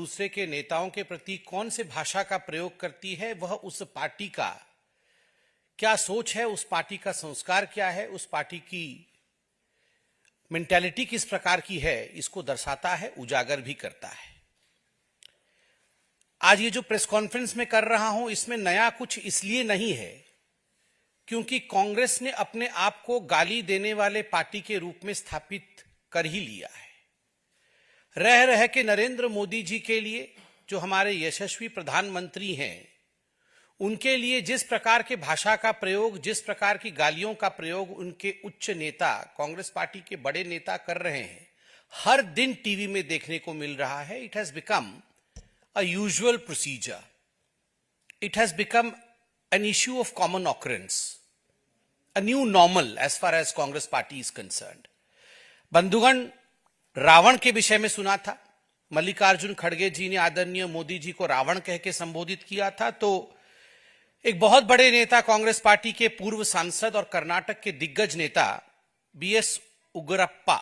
दूसरे के नेताओं के प्रति कौन से भाषा का प्रयोग करती है, वह उस पार्टी का क्या सोच है, उस पार्टी का संस्कार क्या है, उस पार्टी की मेंटालिटी किस प्रकार की है, इसको दर्शाता है, उजागर भी करता है। आज ये जो प्रेस कॉन्फ्रेंस में कर रहा हूं, इसमें नया कुछ इसलिए नहीं है क्योंकि कांग्रेस ने अपने आप को गाली देने वाले पार्टी के रूप में स्थापित कर ही लिया है। रह रह के नरेंद्र मोदी जी के लिए, जो हमारे यशस्वी प्रधानमंत्री हैं, उनके लिए जिस प्रकार के भाषा का प्रयोग, जिस प्रकार की गालियों का प्रयोग उनके उच्च नेता, कांग्रेस पार्टी के बड़े नेता कर रहे हैं, हर दिन टीवी में देखने को मिल रहा है। It has become a usual procedure, it has become an issue of common occurrence, a new normal as far as Congress party is concerned. बंधुगण, रावण के विषय में सुना था, मल्लिकार्जुन खड़गे जी ने आदरणीय मोदी जी को रावण कह के संबोधित किया था। तो एक बहुत बड़े नेता, कांग्रेस पार्टी के पूर्व सांसद और कर्नाटक के दिग्गज नेता बीएस उग्रप्पा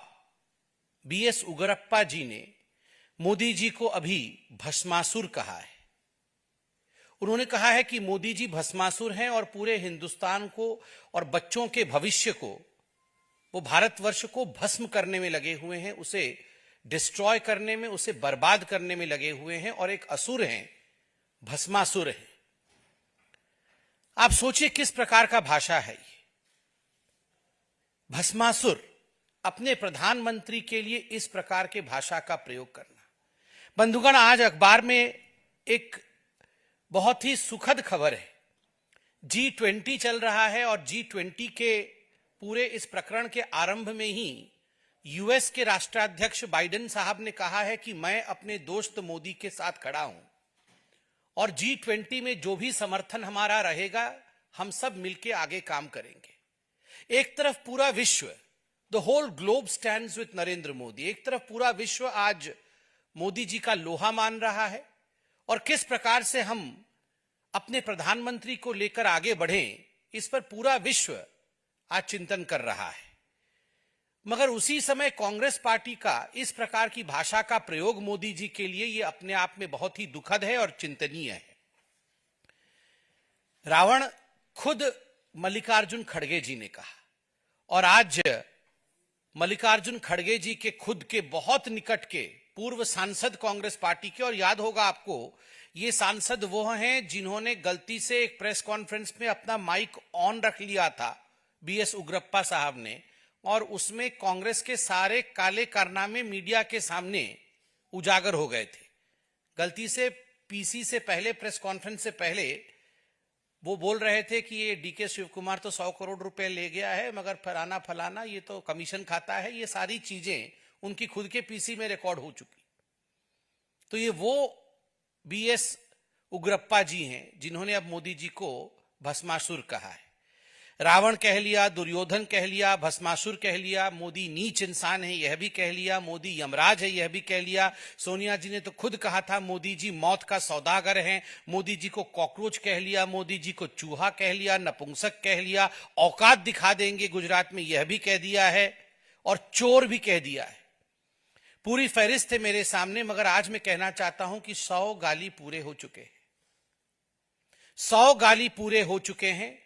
जी ने मोदी जी को अभी भस्मासुर कहा है। उन्होंने कहा है कि मोदी जी भस्मासुर हैं और पूरे हिंदुस्तान को और बच्चों के भविष्य को, वो भारतवर्ष को भस्म करने में लगे हुए हैं, उसे डिस्ट्रॉय करने में, उसे बर्बाद करने में लगे हुए हैं और एक असुर हैं, भस्मासुर हैं। आप सोचिए किस प्रकार का भाषा है ये। भस्मासुर, अपने प्रधानमंत्री के लिए इस प्रकार के भाषा का प्रयोग करना। बंधुगण, आज अखबार में एक बहुत ही सुखद खबर है। G20 चल रहा है और G20 के पूरे इस प्रकरण के आरंभ में ही यूएस के राष्ट्राध्यक्ष बाइडेन साहब ने कहा है कि मैं अपने दोस्त मोदी के साथ खड़ा हूं और G20 में जो भी समर्थन हमारा रहेगा, हम सब मिलकर आगे काम करेंगे। एक तरफ पूरा विश्व, the whole globe stands with Narendra Modi, एक तरफ पूरा विश्व आज मोदी जी का लोहा मान रहा है और किस प्रकार से हम अपने प्रधानमंत्री को लेकर आगे बढ़ें, इस पर पूरा विश्व आज चिंतन कर रहा है। मगर उसी समय कांग्रेस पार्टी का इस प्रकार की भाषा का प्रयोग मोदी जी के लिए ये अपने आप में बहुत ही दुखद है और चिंतनीय है। रावण खुद मल्लिकार्जुन खड़गे जी ने कहा और आज मल्लिकार्जुन खड़गे जी के खुद के बहुत निकट के पूर्व सांसद कांग्रेस पार्टी के, और याद होगा आपको, ये सांसद वो हैं जिन्होंने गलती से एक प्रेस कॉन्फ्रेंस में अपना माइक ऑन रख लिया था, बीएस उग्रप्पा साहब ने, और उसमें कांग्रेस के सारे काले कारनामे मीडिया के सामने उजागर हो गए थे। गलती से पीसी से पहले, प्रेस कॉन्फ्रेंस से पहले वो बोल रहे थे कि ये डीके शिव कुमार तो 100 करोड़ रुपए ले गया है, मगर फलाना फलाना ये तो कमीशन खाता है। ये सारी चीजें उनकी खुद के पीसी में रिकॉर्ड हो चुकी। तो ये वो बीएस उग्रप्पा जी हैं जिन्होंने अब मोदी जी को भस्मासुर कहा है। रावण कह लिया, दुर्योधन कह लिया, भस्मासुर कह लिया, मोदी नीच इंसान है यह भी कह लिया, मोदी यमराज है यह भी कह लिया। सोनिया जी ने तो खुद कहा था मोदी जी मौत का सौदागर हैं। मोदी जी को कॉकरोच कह लिया, मोदी जी को चूहा कह लिया, नपुंसक कह लिया, औकात दिखा देंगे गुजरात में यह भी कह दिया है और चोर भी कह दिया है। पूरी फहरिस्त है मेरे सामने, मगर आज मैं कहना चाहता हूं कि 100 गाली पूरे हो चुके हैं। 100 गाली पूरे हो चुके हैं।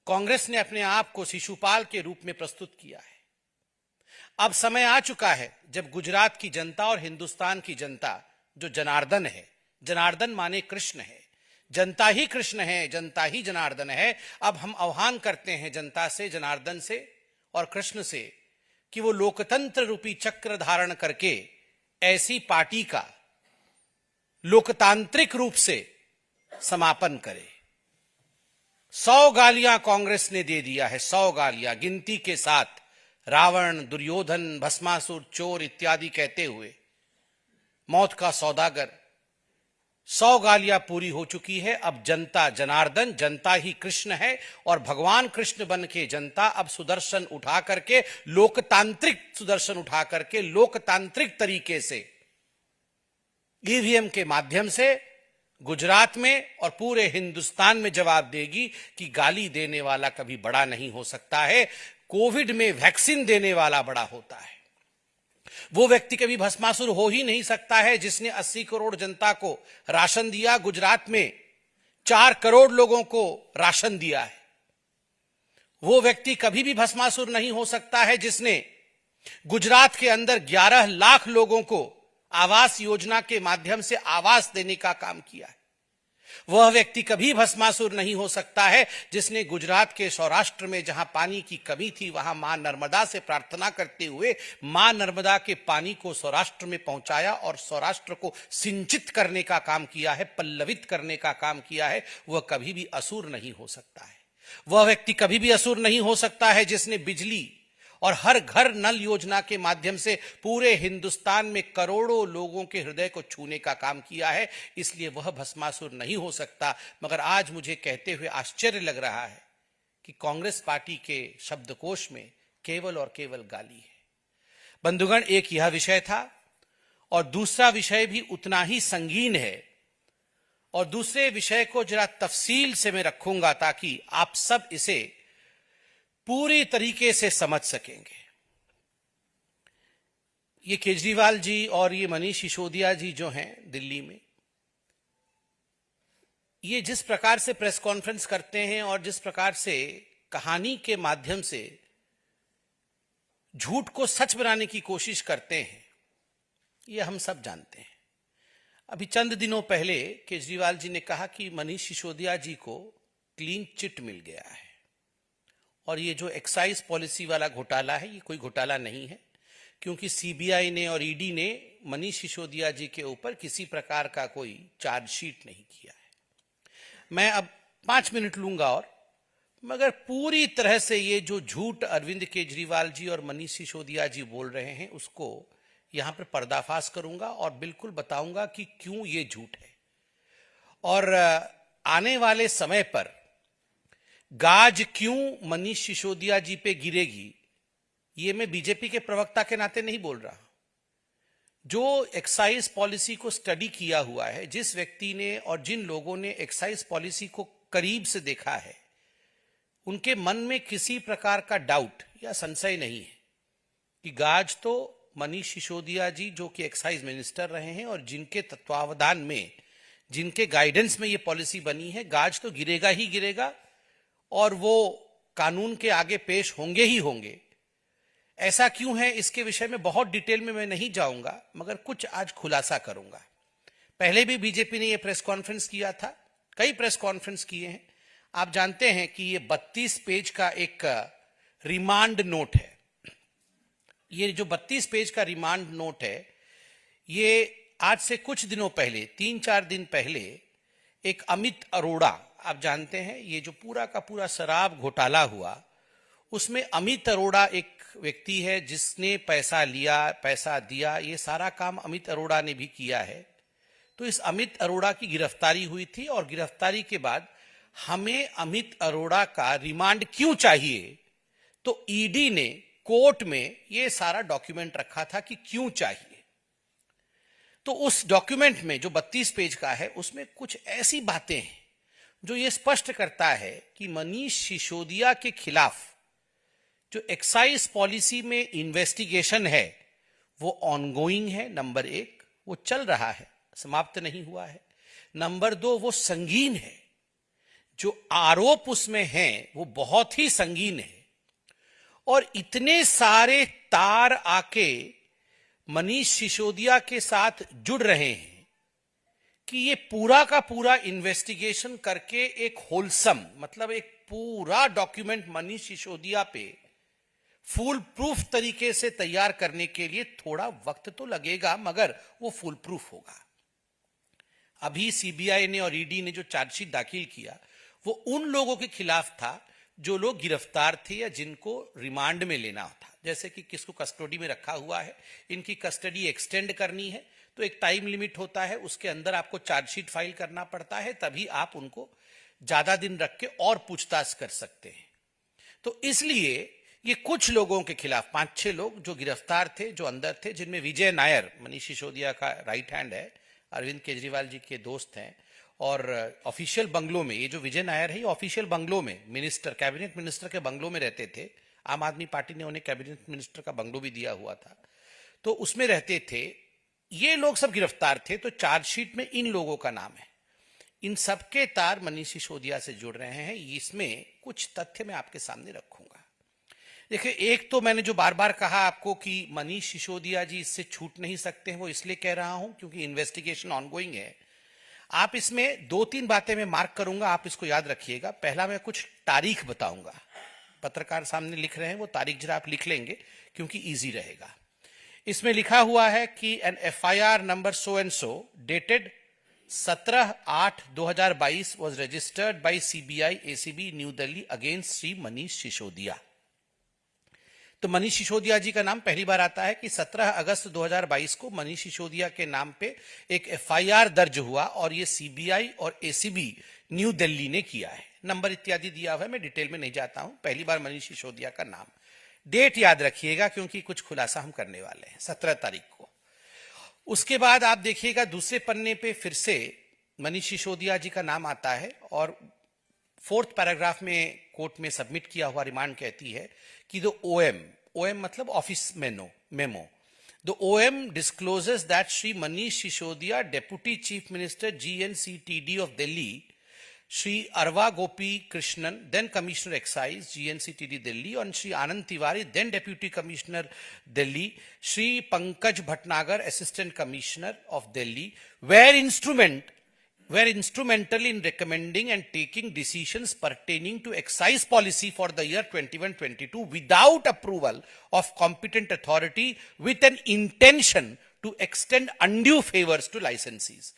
कांग्रेस ने अपने आप को शिशुपाल के रूप में प्रस्तुत किया है। अब समय आ चुका है जब गुजरात की जनता और हिंदुस्तान की जनता, जो जनार्दन है, जनार्दन माने कृष्ण है, जनता ही कृष्ण है, जनता ही जनार्दन है। अब हम आह्वान करते हैं जनता से, जनार्दन से और कृष्ण से कि वो लोकतंत्र रूपी चक्र धारण करके ऐसी पार्टी का लोकतांत्रिक रूप से समापन करे। 100 गालियां कांग्रेस ने दे दिया है, 100 गालियां गिनती के साथ, रावण, दुर्योधन, भस्मासुर, चोर इत्यादि कहते हुए, मौत का सौदागर। 100 गालियां पूरी हो चुकी है। अब जनता जनार्दन, जनता ही कृष्ण है और भगवान कृष्ण बन के जनता अब सुदर्शन उठा करके, लोकतांत्रिक सुदर्शन उठा करके, लोकतांत्रिक तरीके से ईवीएम के माध्यम से गुजरात में और पूरे हिंदुस्तान में जवाब देगी कि गाली देने वाला कभी बड़ा नहीं हो सकता है, कोविड में वैक्सीन देने वाला बड़ा होता है। वो व्यक्ति कभी भस्मासुर हो ही नहीं सकता है जिसने 80 करोड़ जनता को राशन दिया, गुजरात में 4 करोड़ लोगों को राशन दिया है। वो व्यक्ति कभी भी भस्मासुर नहीं हो सकता है जिसने गुजरात के अंदर 11 लाख लोगों को आवास योजना के माध्यम से आवास देने का काम किया है। वह व्यक्ति कभी भस्मासुर नहीं हो सकता है जिसने गुजरात के सौराष्ट्र में जहां पानी की कमी थी वहां मां नर्मदा से प्रार्थना करते हुए मां नर्मदा के पानी को सौराष्ट्र में पहुंचाया और सौराष्ट्र को सिंचित करने का काम किया है, पल्लवित करने का काम किया है। वह कभी भी असुर नहीं हो सकता है। वह व्यक्ति कभी भी असुर नहीं हो सकता है जिसने बिजली और हर घर नल योजना के माध्यम से पूरे हिंदुस्तान में करोड़ों लोगों के हृदय को छूने का काम किया है। इसलिए वह भस्मासुर नहीं हो सकता। मगर आज मुझे कहते हुए आश्चर्य लग रहा है कि कांग्रेस पार्टी के शब्दकोश में केवल और केवल गाली है। बंधुगण, एक यह विषय था और दूसरा विषय भी उतना ही संगीन है और दूसरे विषय को जरा तफसील से मैं रखूंगा ताकि आप सब इसे पूरी तरीके से समझ सकेंगे। ये केजरीवाल जी और ये मनीष सिसोदिया जी जो हैं दिल्ली में, ये जिस प्रकार से प्रेस कॉन्फ्रेंस करते हैं और जिस प्रकार से कहानी के माध्यम से झूठ को सच बनाने की कोशिश करते हैं, ये हम सब जानते हैं। अभी चंद दिनों पहले केजरीवाल जी ने कहा कि मनीष सिसोदिया जी को क्लीन चिट मिल गया है और ये जो एक्साइज पॉलिसी वाला घोटाला है ये कोई घोटाला नहीं है, क्योंकि सीबीआई ने और ईडी ने मनीष सिसोदिया जी के ऊपर किसी प्रकार का कोई चार्जशीट नहीं किया है। मैं अब 5 मिनट लूंगा और मगर पूरी तरह से ये जो झूठ अरविंद केजरीवाल जी और मनीष सिसोदिया जी बोल रहे हैं उसको यहां पर पर्दाफाश करूंगा और बिल्कुल बताऊंगा कि क्यों ये झूठ है। और आने वाले समय पर गाज क्यों मनीष सिसोदिया जी पे गिरेगी, ये मैं बीजेपी के प्रवक्ता के नाते नहीं बोल रहा। जो एक्साइज पॉलिसी को स्टडी किया हुआ है, जिस व्यक्ति ने और जिन लोगों ने एक्साइज पॉलिसी को करीब से देखा है, उनके मन में किसी प्रकार का डाउट या संशय नहीं है कि गाज तो मनीष सिसोदिया जी जो कि एक्साइज मिनिस्टर रहे हैं और जिनके तत्वावधान में, जिनके गाइडेंस में ये पॉलिसी बनी है, गाज तो गिरेगा ही गिरेगा और वो कानून के आगे पेश होंगे ही होंगे। ऐसा क्यों है इसके विषय में बहुत डिटेल में मैं नहीं जाऊंगा, मगर कुछ आज खुलासा करूंगा। पहले भी बीजेपी ने ये प्रेस कॉन्फ्रेंस किया था, कई प्रेस कॉन्फ्रेंस किए हैं। आप जानते हैं कि ये 32 पेज का एक रिमांड नोट है। ये जो 32 पेज का रिमांड नोट है, ये आज से कुछ दिनों पहले, 3-4 दिन पहले, एक अमित अरोड़ा, आप जानते हैं ये जो पूरा का पूरा शराब घोटाला हुआ, उसमें अमित अरोड़ा एक व्यक्ति है जिसने पैसा लिया, पैसा दिया, ये सारा काम अमित अरोड़ा ने भी किया है। तो इस अमित अरोड़ा की गिरफ्तारी हुई थी और गिरफ्तारी के बाद हमें अमित अरोड़ा का रिमांड क्यों चाहिए, तो ईडी ने कोर्ट में ये सारा डॉक्यूमेंट रखा था कि क्यों चाहिए। तो उस डॉक्यूमेंट में जो 32 पेज का है उसमें कुछ ऐसी बातें हैं जो ये स्पष्ट करता है कि मनीष सिसोदिया के खिलाफ जो एक्साइज पॉलिसी में इन्वेस्टिगेशन है वो ऑनगोइंग है। नंबर 1, वो चल रहा है, समाप्त नहीं हुआ है। नंबर 2, वो संगीन है, जो आरोप उसमें हैं वो बहुत ही संगीन है और इतने सारे तार आके मनीष सिसोदिया के साथ जुड़ रहे हैं कि ये पूरा का पूरा इन्वेस्टिगेशन करके एक होलसम, मतलब एक पूरा डॉक्यूमेंट मनीष सिसोदिया पे फुल प्रूफ तरीके से तैयार करने के लिए थोड़ा वक्त तो लगेगा, मगर वो फुल प्रूफ होगा। अभी सीबीआई ने और ईडी ने जो चार्जशीट दाखिल किया वो उन लोगों के खिलाफ था जो लोग गिरफ्तार थे या जिनको रिमांड में लेना था। जैसे कि किसको कस्टडी में रखा हुआ है, इनकी कस्टडी एक्सटेंड करनी है तो एक टाइम लिमिट होता है, उसके अंदर आपको चार्जशीट फाइल करना पड़ता है, तभी आप उनको ज्यादा दिन रख के और पूछताछ कर सकते हैं। तो इसलिए ये कुछ लोगों के खिलाफ 5-6 लोग जो गिरफ्तार थे, जो अंदर थे, जिनमें विजय नायर, मनीष सिसोदिया का राइट हैंड है, अरविंद केजरीवाल जी के दोस्त हैं, और ऑफिशियल बंगलों में, ये जो विजय नायर है ये ऑफिशियल बंगलों में, मिनिस्टर, कैबिनेट मिनिस्टर के बंगलों में रहते थे। आम आदमी पार्टी ने उन्हें कैबिनेट मिनिस्टर का बंगलो भी दिया हुआ था। तो उसमें रहते थे। ये लोग सब गिरफ्तार थे, तो चार्जशीट में इन लोगों का नाम है। इन सबके तार मनीष सिसोदिया से जुड़ रहे हैं। इसमें कुछ तथ्य मैं आपके सामने रखूंगा। देखिए, एक तो मैंने जो बार बार कहा आपको कि मनीष सिसोदिया जी इससे छूट नहीं सकते हैं, वो इसलिए कह रहा हूं क्योंकि इन्वेस्टिगेशन ऑनगोइंग है। आप इसमें 2-3 बातें मैं मार्क करूंगा, आप इसको याद रखिएगा। पहला, मैं कुछ तारीख बताऊंगा। पत्रकार सामने लिख रहे हैं, वो तारीख जरा आप लिख लेंगे क्योंकि इजी रहेगा। इसमें लिखा हुआ है कि an FIR number so and so dated 17/8/2022 was registered by CBI ACB new Delhi against Shri Manish Sisodia. तो मनीष सिसोदिया जी का नाम पहली बार आता है कि 17 अगस्त 2022 को मनीष सिसोदिया के नाम पे एक FIR दर्ज हुआ और ये CBI और ACB न्यू दिल्ली ने किया है। नंबर इत्यादि दिया हुआ है, मैं डिटेल में नहीं जाता हूं। पहली बार मनीष सिसोदिया का नाम। डेट याद रखिएगा क्योंकि कुछ खुलासा हम करने वाले हैं 17 तारीख को। उसके बाद आप देखिएगा दूसरे पन्ने पे फिर से मनीष सिसोदिया जी का नाम आता है और 4th पैराग्राफ में कोर्ट में सबमिट किया हुआ रिमांड कहती है कि द OM मतलब office memo, the OM discloses that Shri Manish Sisodia, Deputy Chief Minister GNCTD of Delhi, Shri Arva Gopi Krishnan, then Commissioner Excise GNCTD Delhi, and Shri Anand Tiwari, then Deputy Commissioner Delhi, Shri Pankaj Bhatnagar, Assistant Commissioner of Delhi, were instrumental in recommending and taking decisions pertaining to excise policy for the year 21-22 without approval of competent authority with an intention to extend undue favors to licensees।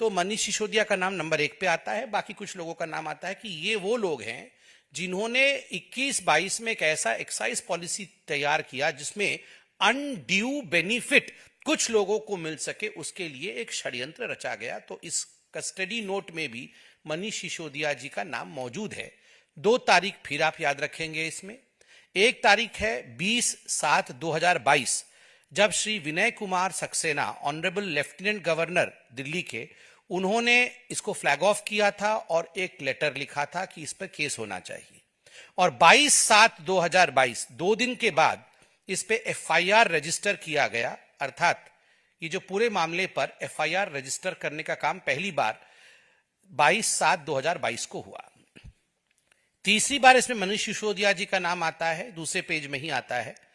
तो मनीष सिसोदिया का नाम number 1 पे आता है। बाकी कुछ लोगों का नाम आता है कि ये वो लोग हैं जिन्होंने 21-22 में एक ऐसा एक्साइज पॉलिसी तैयार किया जिसमें अनड्यू बेनिफिट कुछ लोगों को मिल सके, उसके लिए एक षड्यंत्र रचा गया। तो इस कस्टडी नोट में भी मनीष सिसोदिया जी का नाम मौजूद है। 2 तारीख फिर आप याद रखेंगे इसमें। एक तारीख है 20/7/2022, जब Shri Vinay Kumar Saxena, honourable lieutenant governor Delhi के, उन्होंने इसको फ्लैग ऑफ किया था और एक लेटर लिखा था कि इस पर केस होना चाहिए। और 22/7/2022 2 दिन के बाद इस पे FIR रजिस्टर किया गया। अर्थात ये जो पूरे मामले पर FIR रजिस्टर करने का काम पहली बार 22/7/2022 को हुआ। तीसरी बार इसमें मनीष सिसोदिया जी का नाम आता है, दूसरे पेज में ही आता है।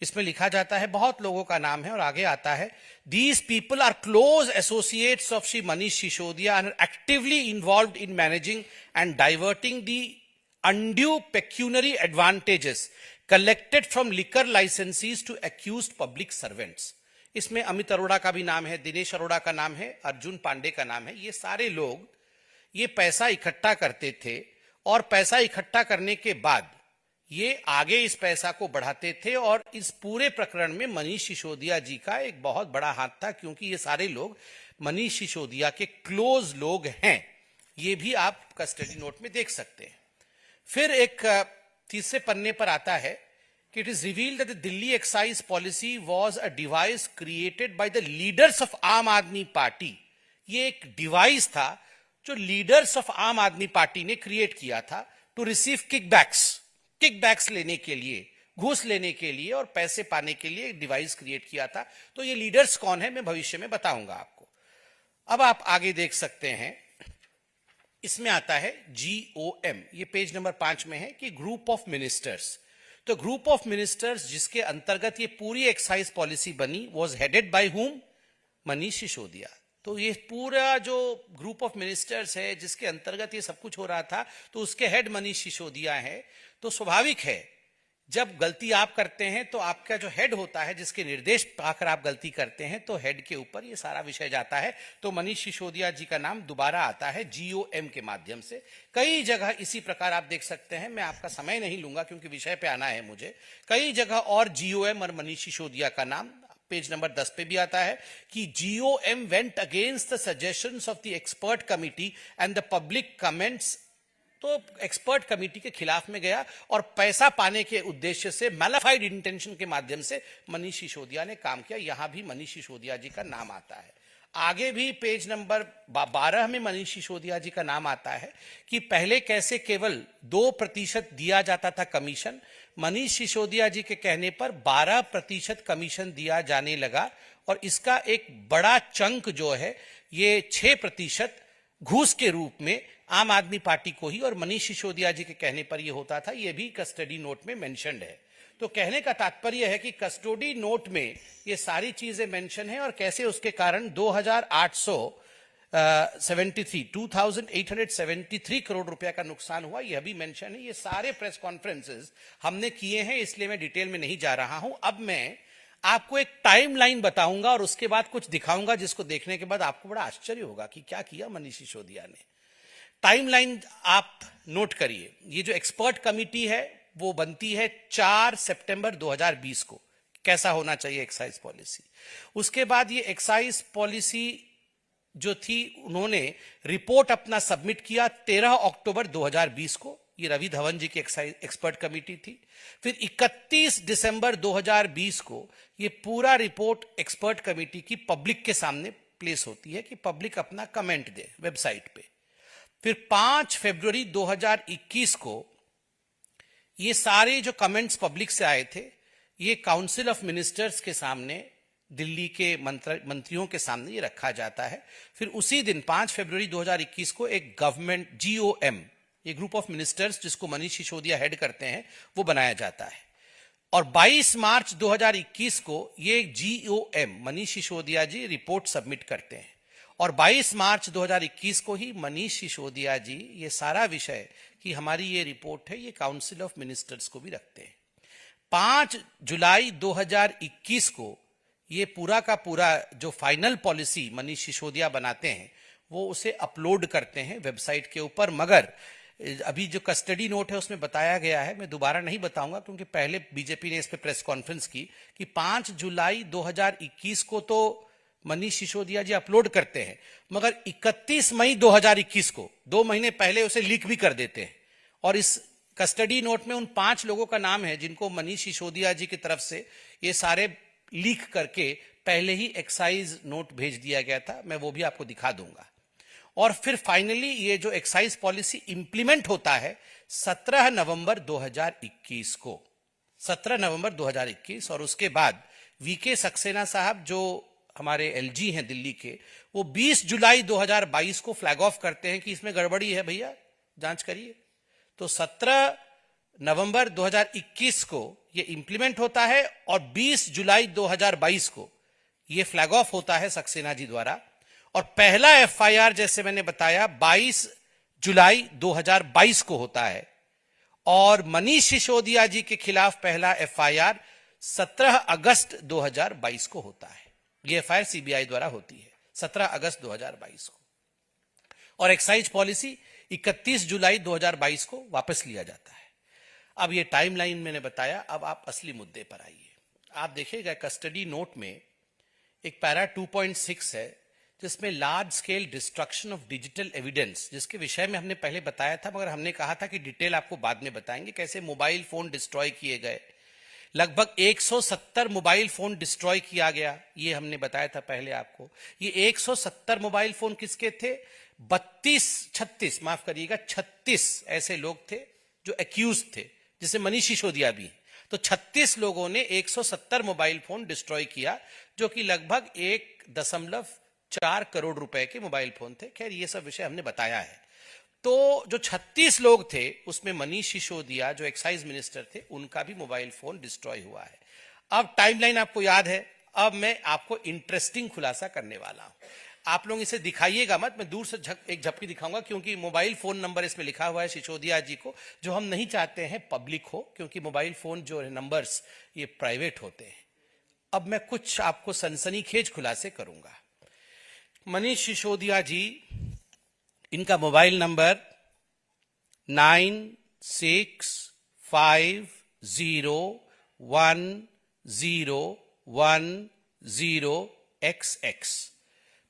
इसमें लिखा जाता है, बहुत लोगों का नाम है और आगे आता है, these people are close associates of Shri Manish Sisodia and actively involved in managing and diverting the undue pecuniary advantages collected from liquor licensees to accused public servants. इसमें अमित अरोड़ा का भी नाम है, दिनेश अरोड़ा का नाम है, अर्जुन पांडे का नाम है। ये सारे लोग ये पैसा इकट्ठा करते थे और पैसा इकट्ठा करने के बाद ये आगे इस पैसा को बढ़ाते थे। और इस पूरे प्रकरण में मनीष सिसोदिया जी का एक बहुत बड़ा हाथ था, क्योंकि ये सारे लोग मनीष सिसोदिया के क्लोज लोग हैं। ये भी आप कस्टडी नोट में देख सकते हैं। फिर एक तीसरे पन्ने पर आता है कि it is revealed that the Delhi excise policy was a device created by the leaders of आम आदमी पार्टी। ये एक डिवाइस था जो लीडर्स ऑफ आम आदमी पार्टी ने क्रिएट किया था टू रिसीव किकबैक्स लेने के लिए, घूस लेने के लिए और पैसे पाने के लिए एक डिवाइस क्रिएट किया था। तो ये लीडर्स कौन है मैं भविष्य में बताऊंगा आपको। अब आप आगे देख सकते हैं, इसमें आता है GOM, ये पेज नंबर 5 में है कि ग्रुप ऑफ मिनिस्टर्स। तो ग्रुप ऑफ मिनिस्टर्स जिसके अंतर्गत ये पूरी एक्साइज पॉलिसी बनी was headed by whom? Manish Sisodia. तो ये पूरा जो ग्रुप ऑफ मिनिस्टर्स है जिसके अंतर्गत ये सब कुछ हो रहा था, तो उसके हेड मनीष सिसोदिया है। तो स्वाभाविक है जब गलती आप करते हैं तो आपका जो हेड होता है, जिसके निर्देश पाकर आप गलती करते हैं, तो हेड के ऊपर ये सारा विषय जाता है। तो मनीष सिसोदिया जी का नाम दोबारा आता है GOM के माध्यम से। कई जगह इसी प्रकार आप देख सकते हैं, मैं आपका समय नहीं लूंगा क्योंकि विषय पे आना है मुझे। कई जगह और GOM और मनीष सिसोदिया का नाम पेज नंबर 10 पे भी आता है कि GOM went against the suggestions of the expert committee and the public comments. तो एक्सपर्ट कमेटी के खिलाफ में गया और पैसा पाने के उद्देश्य से मैलाफाइड इंटेंशन के माध्यम से मनीष सिसोदिया ने काम किया। यहां भी मनीष सिसोदिया जी का नाम आता है। आगे भी पेज नंबर 12 में मनीष सिसोदिया जी का नाम आता है कि पहले कैसे केवल 2% दिया जाता था कमीशन, मनीष सिसोदिया जी के कहने पर 12% कमीशन दिया जाने लगा और इसका एक बड़ा चंक जो है ये 6% घूस के रूप में आम आदमी पार्टी को ही और मनीष सिसोदिया जी के कहने पर यह होता था, यह भी कस्टडी नोट में मेंशन्ड है। तो कहने का तात्पर्य है कि कस्टडी नोट में ये सारी चीजें मेंशन है और कैसे उसके कारण 2873 करोड़ रुपया का नुकसान हुआ, यह भी मेंशन है। ये सारे प्रेस कॉन्फ्रेंसेस हमने किए हैं, इसलिए मैं डिटेल में नहीं जा रहा हूं। अब मैं आपको एक टाइमलाइन बताऊंगा और उसके बाद कुछ दिखाऊंगा जिसको देखने के बाद आपको बड़ा आश्चर्य होगा कि क्या किया मनीष सिसोदिया ने। टाइमलाइन आप नोट करिए। ये जो एक्सपर्ट कमिटी है वो बनती है 4 सितंबर 2020 को, कैसा होना चाहिए एक्साइज पॉलिसी। उसके बाद ये एक्साइज पॉलिसी जो थी उन्होंने रिपोर्ट अपना सबमिट किया 13 अक्टूबर 2020 को, ये रवि धवन जी की एक्सपर्ट कमेटी थी। फिर 31 दिसंबर 2020 को ये पूरा रिपोर्ट एक्सपर्ट कमेटी की पब्लिक के सामने प्लेस होती है कि पब्लिक अपना कमेंट दे वेबसाइट पे। फिर 5 फरवरी 2021 को ये सारे जो कमेंट्स पब्लिक से आए थे ये काउंसिल ऑफ मिनिस्टर्स के सामने, दिल्ली के मंत्रियों के सामने ये रखा जाता है। फिर उसी दिन 5 फरवरी 2021 को एक गवर्नमेंट GOM, ये ग्रुप ऑफ मिनिस्टर्स जिसको मनीष सिसोदिया हेड करते हैं, वो बनाया जाता है। और 22 मार्च 2021 को ये GOM मनीष सिसोदिया जी रिपोर्ट सबमिट करते हैं और 22 मार्च 2021 को ही मनीष सिसोदिया जी ये सारा विषय कि हमारी ये रिपोर्ट है ये काउंसिल ऑफ मिनिस्टर्स को भी रखते हैं। 5 जुलाई 2021 को ये पूरा का पूरा जो फाइनल पॉलिसी मनीष सिसोदिया बनाते हैं वो उसे अपलोड करते हैं वेबसाइट के ऊपर। मगर अभी जो कस्टडी नोट है उसमें बताया गया है, मैं दोबारा नहीं बताऊंगा क्योंकि पहले बीजेपी ने इस पे प्रेस कॉन्फ्रेंस की कि 5 जुलाई 2021 को तो मनीष सिसोदिया जी अपलोड करते हैं, मगर 31 मई 2021 को 2 महीने पहले उसे लीक भी कर देते हैं। और इस कस्टडी नोट में उन 5 लोगों का नाम है जिनको मनीष सिसोदिया जी की तरफ से ये सारे लीक करके पहले ही एक्साइज नोट भेज दिया गया था, मैं वो भी आपको दिखा दूंगा। और फिर फाइनली ये जो एक्साइज पॉलिसी इंप्लीमेंट होता है 17 नवंबर 2021 को, 17 नवंबर 2021। और उसके बाद वीके सक्सेना साहब जो हमारे LG हैं दिल्ली के, वो 20 जुलाई 2022 को फ्लैग ऑफ करते हैं कि इसमें गड़बड़ी है भैया, जांच करिए। तो 17 नवंबर 2021 को ये इंप्लीमेंट होता है और 20 जुलाई 2022 को ये फ्लैग ऑफ होता है सक्सेना जी द्वारा। और पहला FIR जैसे मैंने बताया 22 जुलाई 2022 को होता है और मनीष सिसोदिया जी के खिलाफ पहला FIR 17 अगस्त 2022 को होता है। ये FIR CBI द्वारा होती है 17 अगस्त 2022 को और एक्साइज पॉलिसी 31 जुलाई 2022 को वापस लिया जाता है। अब ये टाइमलाइन मैंने बताया, अब आप असली मुद्दे पर आइए। आप देखिएगा कस्टडी नोट में एक पैरा 2.6 है जिसमें large scale destruction of digital evidence, जिसके विषय में हमने पहले बताया था, मगर हमने कहा था कि डिटेल आपको बाद में बताएंगे, कैसे मोबाइल फोन डिस्ट्रॉय किए गए। लगभग 170 मोबाइल फोन डिस्ट्रॉय किया गया, ये हमने बताया था पहले आपको। ये 170 मोबाइल फोन किसके थे? 36 ऐसे लोग थे जो एक्यूज थे, जिसे मनीष सिसोदिया भी। तो 36 लोगों ने 170 मोबाइल फोन डिस्ट्रॉय किया, जो कि लगभग 1.4 करोड़ रुपए के मोबाइल फोन थे। खैर ये सब विषय हमने बताया है। तो जो 36 लोग थे उसमें मनीष सिसोदिया जो एक्साइज मिनिस्टर थे उनका भी मोबाइल फोन डिस्ट्रॉय हुआ है। अब टाइमलाइन आपको याद है, अब मैं आपको इंटरेस्टिंग खुलासा करने वाला हूं। आप लोग इसे दिखाइएगा मत, मैं दूर से एक झपकी दिखाऊंगा क्योंकि मोबाइल फोन नंबर इसमें लिखा हुआ है सिसोदिया जी को, जो हम नहीं चाहते हैं पब्लिक हो, क्योंकि मोबाइल फोन जो नंबर्स ये प्राइवेट होते हैं। अब मैं कुछ आपको सनसनीखेज खुलासे करूंगा। मनीष सिसोदिया जी, इनका मोबाइल नंबर 96501010XX।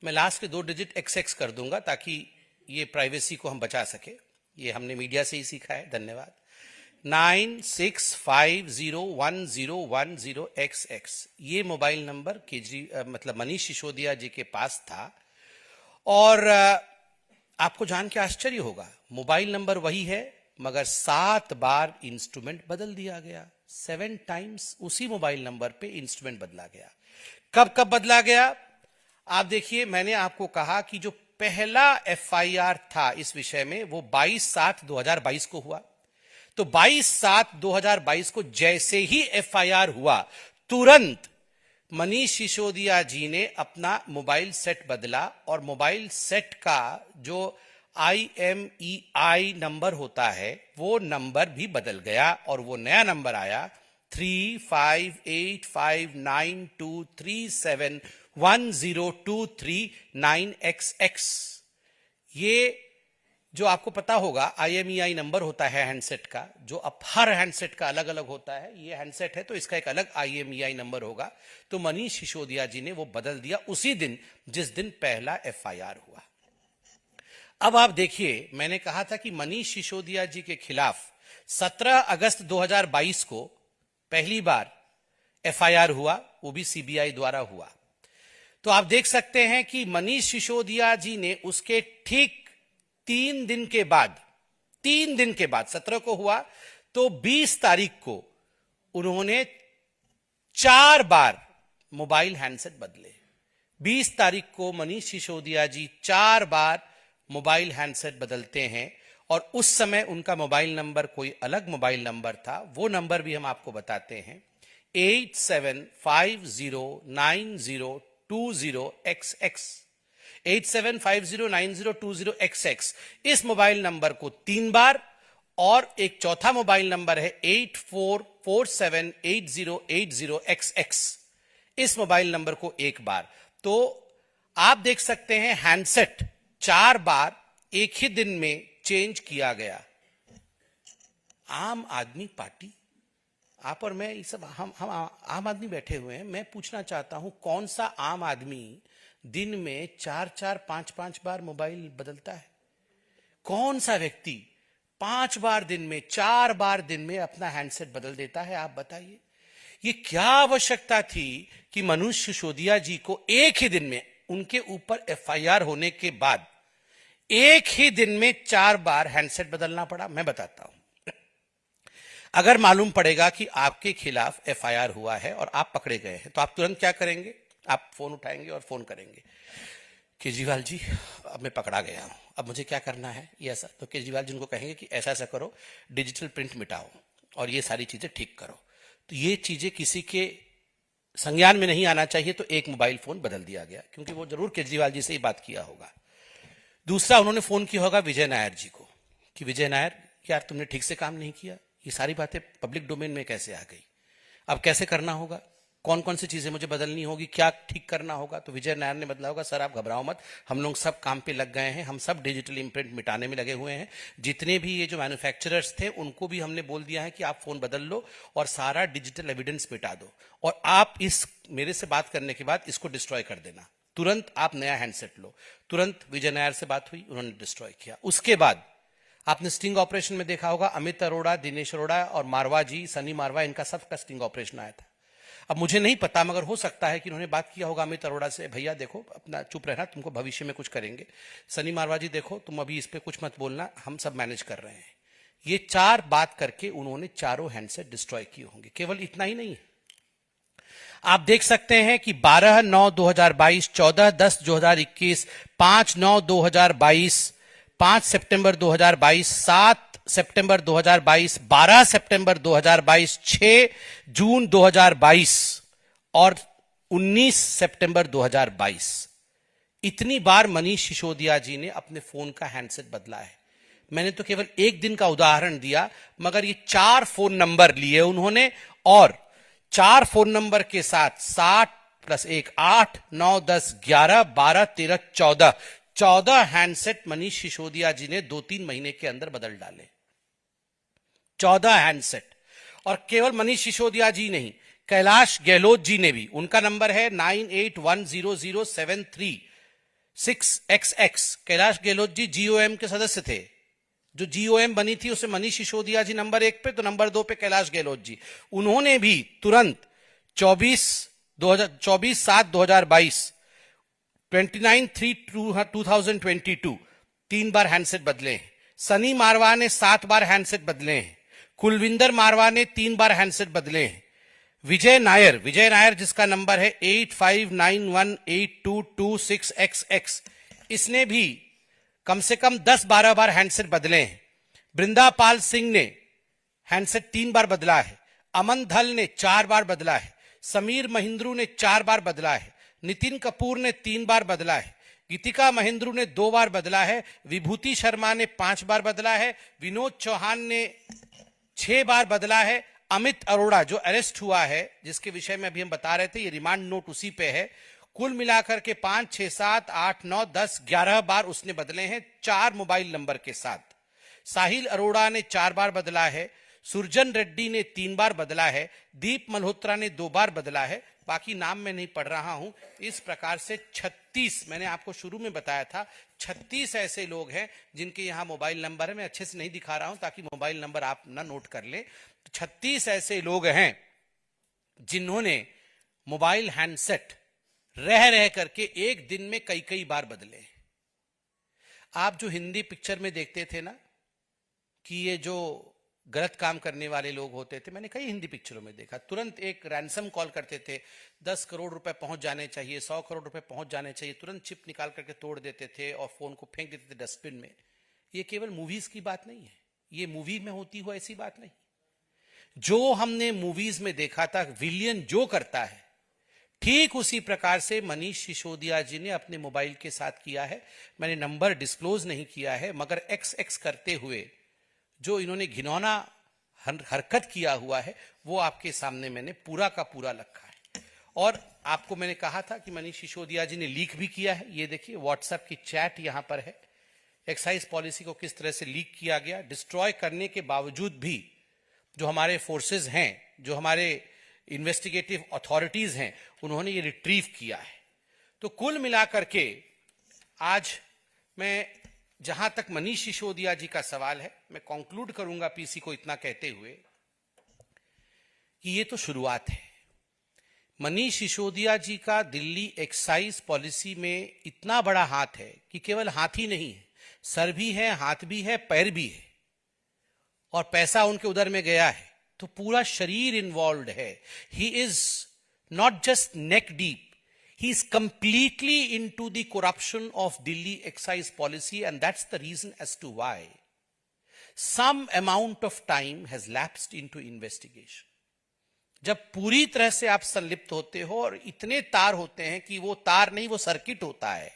मैं लास्ट के 2 डिजिट XX कर दूंगा ताकि ये प्राइवेसी को हम बचा सके। ये हमने मीडिया से ही सीखा है, धन्यवाद। 96501010XX। ये मोबाइल नंबर मतलब मनीष सिसोदिया जी के पास था। और आपको जान के आश्चर्य होगा, मोबाइल नंबर वही है मगर 7 बार इंस्ट्रूमेंट बदल दिया गया। 7 टाइम्स उसी मोबाइल नंबर पे इंस्ट्रूमेंट बदला गया। कब कब बदला गया आप देखिए। मैंने आपको कहा कि जो पहला एफआईआर था इस विषय में वो 22/7/2022 को हुआ। तो 22/7/2022 को जैसे ही एफआईआर हुआ, तुरंत मनीष सिसोदिया जी ने अपना मोबाइल सेट बदला और मोबाइल सेट का जो IMEI नंबर होता है वो नंबर भी बदल गया और वो नया नंबर आया 35859237102399XX। ये जो आपको पता होगा IMEI नंबर होता है हैंडसेट का, जो अब हर हैंडसेट का अलग अलग होता है। ये हैंडसेट है तो इसका एक अलग IMEI नंबर होगा। तो मनीष सिसोदिया जी ने वो बदल दिया उसी दिन जिस दिन पहला एफआईआर हुआ। अब आप देखिए, मैंने कहा था कि मनीष सिसोदिया जी के खिलाफ 17 अगस्त 2022 को पहली बार एफआईआर हुआ, वो भी सीबीआई द्वारा हुआ। तो आप देख सकते हैं कि मनीष सिसोदिया जी ने उसके ठीक 3 दिन के बाद 17 को हुआ तो 20 तारीख को उन्होंने 4 बार मोबाइल हैंडसेट बदले। 20 तारीख को मनीष सिसोदिया जी 4 बार मोबाइल हैंडसेट बदलते हैं और उस समय उनका मोबाइल नंबर कोई अलग मोबाइल नंबर था। वो नंबर भी हम आपको बताते हैं 87509020XX। 87509020XX। इस मोबाइल नंबर को 3 बार और एक चौथा मोबाइल नंबर है 84478080XX। इस मोबाइल नंबर को 1 बार। तो आप देख सकते हैं हैंडसेट 4 बार एक ही दिन में चेंज किया गया। आम आदमी पार्टी, आप और मैं, ये सब हम आम आदमी बैठे हुए हैं। मैं पूछना चाहता हूं कौन सा आम आदमी दिन में 4-4 5-5 बार मोबाइल बदलता है? कौन सा व्यक्ति 5 बार दिन में, 4 बार दिन में अपना हैंडसेट बदल देता है? आप बताइए, ये क्या आवश्यकता थी कि मनीष सिसोदिया जी को एक ही दिन में, उनके ऊपर एफआईआर होने के बाद एक ही दिन में 4 बार हैंडसेट बदलना पड़ा? मैं बताता हूं। अगर मालूम पड़ेगा कि आपके खिलाफ एफआईआर हुआ है और आप पकड़े गए हैं तो आप तुरंत क्या करेंगे? आप फोन उठाएंगे और फोन करेंगे, केजरीवाल जी अब मैं पकड़ा गया हूं, अब मुझे क्या करना है, ये ऐसा। तो केजरीवाल जी उनको कहेंगे कि ऐसा ऐसा करो, डिजिटल प्रिंट मिटाओ और ये सारी चीजें ठीक करो। तो ये चीजें किसी के संज्ञान में नहीं आना चाहिए। तो एक मोबाइल फोन बदल दिया गया, क्योंकि वो जरूर केजरीवाल जी से ही बात किया होगा। दूसरा, उन्होंने फोन किया होगा विजय नायर जी को कि विजय नायर, यार तुमने ठीक से काम नहीं किया, ये सारी बातें पब्लिक डोमेन में कैसे आ गई, अब कैसे करना होगा, कौन कौन सी चीजें मुझे बदलनी होगी, क्या ठीक करना होगा। तो विजय नायर ने बदला होगा, सर आप घबराओ मत, हम लोग सब काम पे लग गए हैं, हम सब डिजिटल इम्प्रिंट मिटाने में लगे हुए हैं। जितने भी ये जो मैन्युफैक्चरर्स थे उनको भी हमने बोल दिया है कि आप फोन बदल लो और सारा डिजिटल एविडेंस मिटा दो और आप इस मेरे से बात करने के बाद इसको डिस्ट्रॉय कर देना, तुरंत आप नया हैंडसेट लो। तुरंत विजय नायर से बात हुई, उन्होंने डिस्ट्रॉय किया। उसके बाद आपने स्टिंग ऑपरेशन में देखा होगा, अमित अरोड़ा, दिनेश अरोड़ा और मारवा जी, सनी मारवा, इनका सबका स्टिंग ऑपरेशन आया था। अब मुझे नहीं पता, मगर हो सकता है कि उन्होंने बात किया होगा अमित अरोड़ा से, भैया देखो अपना चुप रहना, तुमको भविष्य में कुछ करेंगे। सनी मारवा जी देखो तुम अभी इस पे कुछ मत बोलना, हम सब मैनेज कर रहे हैं। ये 4 बात करके उन्होंने चारों हैंडसेट डिस्ट्रॉय किए होंगे। केवल इतना ही नहीं है, आप देख सकते हैं कि 12/9/2022, 14/10/2021, 5/9/2022, 5 सितंबर 2022, 7 सितंबर 2022, 12 सितंबर 2022, 6 जून 2022 और 19 सितंबर 2022। इतनी बार मनीष सिसोदिया जी ने अपने फोन का हैंडसेट बदला है। मैंने तो केवल एक दिन का उदाहरण दिया, मगर ये 4 फोन नंबर लिए उन्होंने और 4 फोन नंबर के साथ 7 + 1 8 9 10 11 12 13 14 हैंडसेट मनीष सिसोदिया जी ने 2-3 महीने के अंदर बदल डाले। 14 हैंडसेट। और केवल मनीष सिसोदिया जी नहीं, कैलाश गहलोत जी ने भी, उनका नंबर है 98100736XX। कैलाश गहलोत जी GOM के सदस्य थे, जो जीओएम बनी थी उसे मनीष सिसोदिया जी नंबर 1 पे, तो नंबर 2 पे कैलाश गहलोत जी। उन्होंने भी तुरंत 24/7/2022 29/3/2022 3 बार हैंडसेट बदले हैं। सनी मारवा ने 7 बार हैंडसेट बदले हैं। कुलविंदर मारवा ने 3 बार हैंडसेट बदले हैं। विजय नायर जिसका नंबर है 85918226XX, इसने भी कम से कम 10-12 बार हैंडसेट बदले हैं। बृंदापाल सिंह ने हैंडसेट 3 बार बदला है। अमन धल ने 4 बार बदला है। समीर महिंद्रू ने 4 बार बदला है। नितिन कपूर ने 3 बार बदला है। गीतिका महिंद्रू ने 2 बार बदला है। विभूति शर्मा ने 5 बार बदला है। विनोद चौहान ने 6 बार बदला है। अमित अरोड़ा जो अरेस्ट हुआ है, जिसके विषय में अभी हम बता रहे थे, ये रिमांड नोट उसी पे है, कुल मिलाकर के 5, 6, 7, 8, 9, 10, 11 बार उसने बदले हैं 4 मोबाइल नंबर के साथ। साहिल अरोड़ा ने 4 बार बदला है। सुरजन रेड्डी ने 3 बार बदला है। दीप मल्होत्रा ने 2 बार बदला है। बाकी नाम मैं नहीं पढ़ रहा हूं। इस प्रकार से 36, मैंने आपको शुरू में बताया था, 36 ऐसे लोग हैं जिनके यहां मोबाइल नंबर है। मैं अच्छे से नहीं दिखा रहा हूं ताकि मोबाइल नंबर आप ना नोट कर लें। 36 ऐसे लोग हैं जिन्होंने मोबाइल हैंडसेट रह करके एक दिन में कई कई बार बदले। आप जो हिंदी पिक्चर में देखते थे ना कि ये जो गलत काम करने वाले लोग होते थे, मैंने कई हिंदी पिक्चरों में देखा, तुरंत एक रैंसम कॉल करते थे, 10 करोड़ रुपए पहुंच जाने चाहिए, 100 करोड़ रुपए पहुंच जाने चाहिए, तुरंत चिप निकाल करके तोड़ देते थे और फोन को फेंक देते थे डस्टबिन में। ये केवल मूवीज की बात नहीं है, ये मूवी में होती हो ऐसी बात नहीं। जो हमने मूवीज में देखा था विलियन जो करता है, ठीक उसी प्रकार से मनीष सिसोदिया जी ने अपने मोबाइल के साथ किया है। मैंने नंबर डिस्क्लोज नहीं किया है, मगर XX करते हुए जो इन्होंने घिनौना हरकत किया हुआ है वो आपके सामने मैंने पूरा का पूरा रखा है। और आपको मैंने कहा था कि मनीष सिसोदिया जी ने लीक भी किया है। ये देखिए व्हाट्सएप की चैट यहां पर है। एक्साइज पॉलिसी को किस तरह से लीक किया गया, डिस्ट्रॉय करने के बावजूद भी जो हमारे फोर्सेस हैं, जो हमारे इन्वेस्टिगेटिव अथॉरिटीज हैं, उन्होंने ये रिट्रीव किया है। तो कुल मिलाकर के आज मैं, जहां तक मनीष सिसोदिया जी का सवाल है, मैं कंक्लूड करूंगा पीसी को इतना कहते हुए कि ये तो शुरुआत है। मनीष सिसोदिया जी का दिल्ली एक्साइज पॉलिसी में इतना बड़ा हाथ है कि केवल हाथ ही नहीं है, सर भी है, हाथ भी है, पैर भी है, और पैसा उनके उधर में गया है तो पूरा शरीर इन्वॉल्व है। He is not just neck deep, he is completely into the corruption of Delhi excise policy, and that's the reason as to why some amount of time has lapsed into investigation. जब पूरी तरह से आप संलिप्त होते हो और इतने तार होते हैं कि वो तार नहीं वो सर्किट होता है,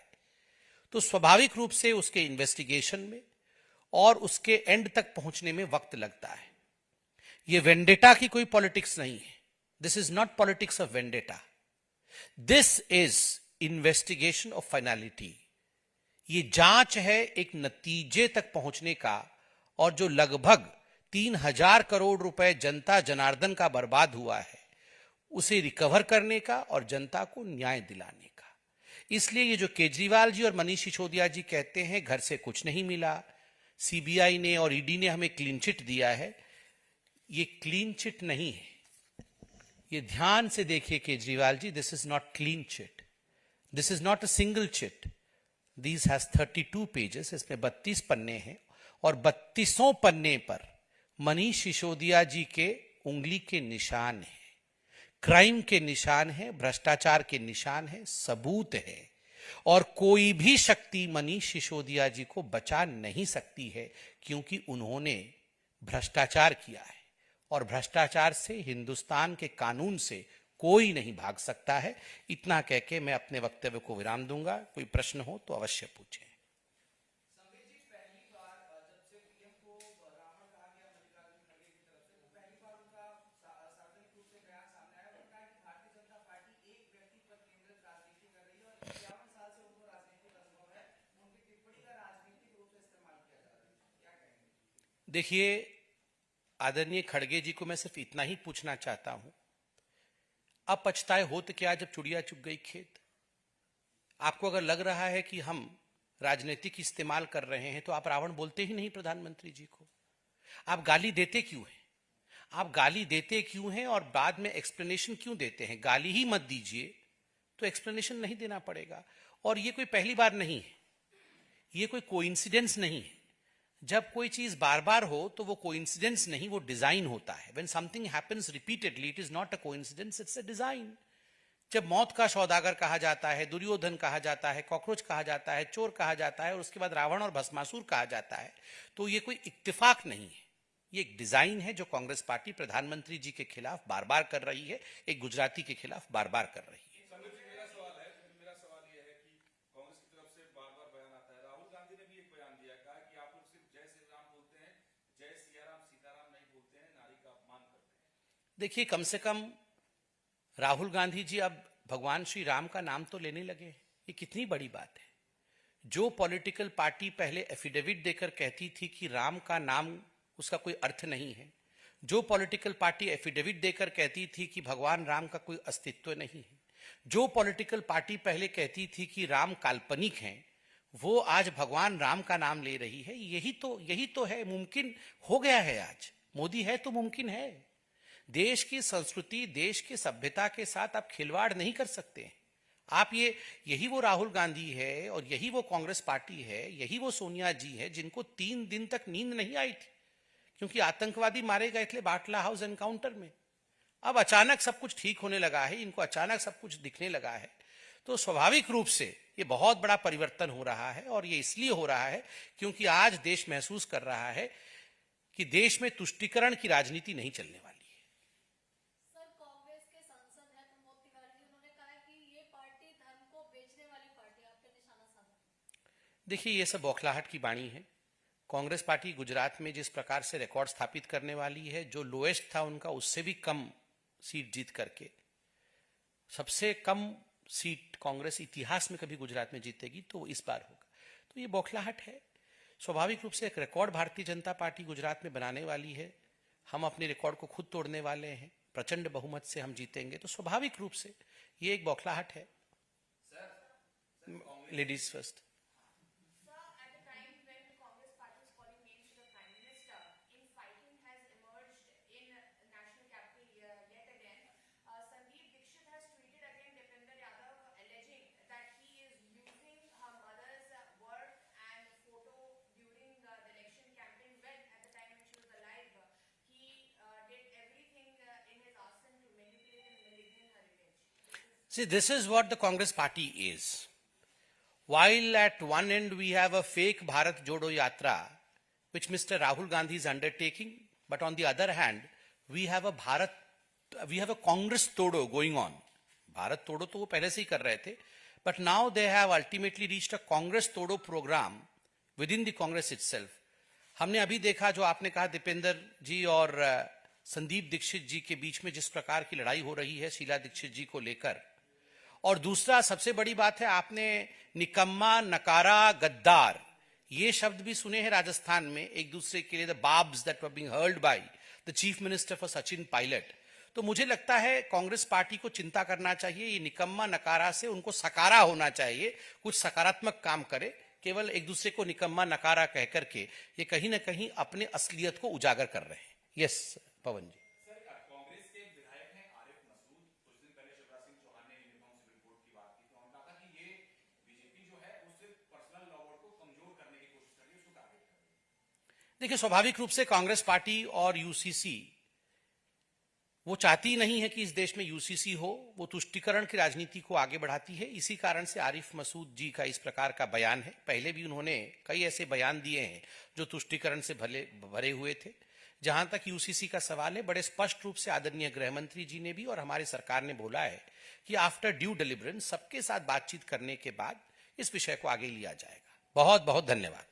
तो स्वाभाविक रूप से उसके इन्वेस्टिगेशन में और उसके एंड तक पहुंचने में वक्त लगता है। ये वेंडेटा की कोई पॉलिटिक्स नहीं है। This is not politics of vendetta, this is investigation of finality. ये जांच है एक नतीजे तक पहुंचने का, और जो लगभग 3000 करोड़ रुपए जनता जनार्दन का बर्बाद हुआ है उसे रिकवर करने का और जनता को न्याय दिलाने का। इसलिए ये जो केजरीवाल जी और मनीष सिसोदिया जी कहते हैं घर से कुछ नहीं मिला, सीबीआई ने और ईडी ने हमें क्लीन चिट दिया है, ये क्लीन चिट नहीं है। ये ध्यान से देखिए Kejriwal ji, this is not clean chit, this is not a single chit, this has 32 pages, इसमें 32 पन्ने हैं और 32 पन्ने पर मनीष सिसोदिया जी के उंगली के निशान है, क्राइम के निशान है, भ्रष्टाचार के निशान है, सबूत है, और कोई भी शक्ति मनीष सिसोदिया जी को बचा नहीं सकती है, क्योंकि उन्होंने भ्रष्टाचार किया है और भ्रष्टाचार से, हिंदुस्तान के कानून से कोई नहीं भाग सकता है। इतना कह के मैं अपने वक्तव्य को विराम दूंगा। कोई प्रश्न हो तो अवश्य पूछें। देखिए आदरणीय खड़गे जी को मैं सिर्फ इतना ही पूछना चाहता हूं, अब पछताए हो तो क्या जब चुड़िया चुग गई खेत। आपको अगर लग रहा है कि हम राजनीतिक इस्तेमाल कर रहे हैं तो आप रावण बोलते ही नहीं प्रधानमंत्री जी को। आप गाली देते क्यों हैं? आप गाली देते क्यों हैं और बाद में एक्सप्लेनेशन क्यों देते हैं? गाली ही मत दीजिए तो एक्सप्लेनेशन नहीं देना पड़ेगा। और ये कोई पहली बार नहीं है, ये कोई कोइंसिडेंस नहीं है। जब कोई चीज बार बार हो तो वो कोइंसिडेंस नहीं, वो डिजाइन होता है। When something happens repeatedly, it is not a coincidence, it's a design. जब मौत का सौदागर कहा जाता है, दुर्योधन कहा जाता है, कॉकरोच कहा जाता है, चोर कहा जाता है और उसके बाद रावण और भस्मासुर कहा जाता है, तो ये कोई इत्तेफाक नहीं है, ये एक डिजाइन है जो कांग्रेस पार्टी प्रधानमंत्री जी के खिलाफ बार बार कर रही है, एक गुजराती के खिलाफ बार बार कर रही है। मेरा सवाल ये है कि कांग्रेस की तरफ से बार बार बयान आता है, राहुल गांधी ने भी एक बयान दिया, कहा कि आप लोग सिर्फ जय श्री राम बोलते हैं, जय सिया राम सीताराम नहीं बोलते हैं, नारी का अपमान करते हैं। देखिए, कम से कम राहुल गांधी जी अब भगवान श्री राम का नाम तो लेने लगे, ये कितनी बड़ी बात है। जो पॉलिटिकल पार्टी पहले एफिडेविट देकर कहती थी कि राम का नाम उसका कोई अर्थ नहीं है, जो पॉलिटिकल पार्टी एफिडेविट देकर कहती थी कि भगवान राम का कोई अस्तित्व नहीं है, जो पॉलिटिकल पार्टी पहले कहती थी कि राम काल्पनिक हैं, वो आज भगवान राम का नाम ले रही है। यही तो है, मुमकिन हो गया है। आज मोदी है तो मुमकिन है। देश की संस्कृति, देश की सभ्यता के साथ आप खिलवाड़ नहीं कर सकते। आप यही वो राहुल गांधी है और यही वो कांग्रेस पार्टी है, यही वो सोनिया जी है जिनको 3 दिन तक नींद नहीं आई थी क्योंकि आतंकवादी मारे गए थे बाटला हाउस एनकाउंटर में। अब अचानक सब कुछ ठीक होने लगा है, इनको अचानक सब कुछ दिखने लगा है, तो स्वाभाविक रूप से ये बहुत बड़ा परिवर्तन हो रहा है। और ये इसलिए हो रहा है क्योंकि आज देश महसूस कर रहा है कि देश में तुष्टीकरण की राजनीति नहीं चलने वाली है। सर, कांग्रेस के सांसद हैं प्रमोद तिवारी जी, उन्होंने कहा है कि ये पार्टी धर्म को बेचने वाली पार्टी है, आप पे निशाना साधा। देखिए, ये सब बौखलाहट की वाणी है। कांग्रेस पार्टी गुजरात में जिस प्रकार से रिकॉर्ड स्थापित करने वाली है, जो लोएस्ट था उनका उससे भी कम सीट जीत करके, सबसे कम सीट कांग्रेस इतिहास में कभी गुजरात में जीतेगी तो इस बार होगा, तो ये बौखलाहट है। स्वाभाविक रूप से एक रिकॉर्ड भारतीय जनता पार्टी गुजरात में बनाने वाली है। हम अपने रिकॉर्ड को खुद तोड़ने वाले हैं, प्रचंड बहुमत से हम जीतेंगे, तो स्वाभाविक रूप से ये एक बौखलाहट है। Ladies first. See, this is what the Congress party is. While at one end we have a fake Bharat Jodo Yatra, which Mr. Rahul Gandhi is undertaking, but on the other hand, we have a Congress Todo going on. Bharat Todo तो वो पहले से ही कर रहे थे, but now they have ultimately reached a Congress Todo program within the Congress itself. हमने अभी देखा, जो आपने कहा, दीपेंद्र जी और संदीप दीक्षित जी के बीच में जिस प्रकार की लड़ाई हो रही है शीला दीक्षित जी को लेकर। और दूसरा सबसे बड़ी बात है, आपने निकम्मा, नकारा, गद्दार ये शब्द भी सुने हैं राजस्थान में एक दूसरे के लिए, the barbs that were being hurled by the chief minister for Sachin Pilot. तो मुझे लगता है कांग्रेस पार्टी को चिंता करना चाहिए, ये निकम्मा नकारा से उनको सकारा होना चाहिए, कुछ सकारात्मक काम करे। केवल एक दूसरे को निकम्मा नकारा कह करके ये कहीं ना कहीं अपने असलियत को उजागर कर रहे हैं। यस पवन जी। कांग्रेस के विधायक हैं आरिफ मसूद, कुछ दिन पहले शिवराज सिंह चौहान ने यूनिफॉर्म सिविल कोड की बात की, तो उन्होंने कहा कि ये बीजेपी जो है वो सिर्फ पर्सनल लॉ को कमजोर करने की कोशिश कर रही है, उसको टारगेट कर रही है। देखिए, स्वाभाविक रूप से कांग्रेस पार्टी और यूसीसी वो चाहती नहीं है कि इस देश में यूसीसी हो, वो तुष्टीकरण की राजनीति को आगे बढ़ाती है। इसी कारण से आरिफ मसूद जी का इस प्रकार का बयान है। पहले भी उन्होंने कई ऐसे बयान दिए हैं जो तुष्टीकरण से भरे हुए थे। जहां तक यूसीसी का सवाल है, बड़े स्पष्ट रूप से आदरणीय गृह मंत्री जी ने भी और हमारी सरकार ने बोला है कि आफ्टर ड्यू डिलिवरेंस सबके साथ बातचीत करने के बाद इस विषय को आगे लिया जाएगा। बहुत बहुत धन्यवाद।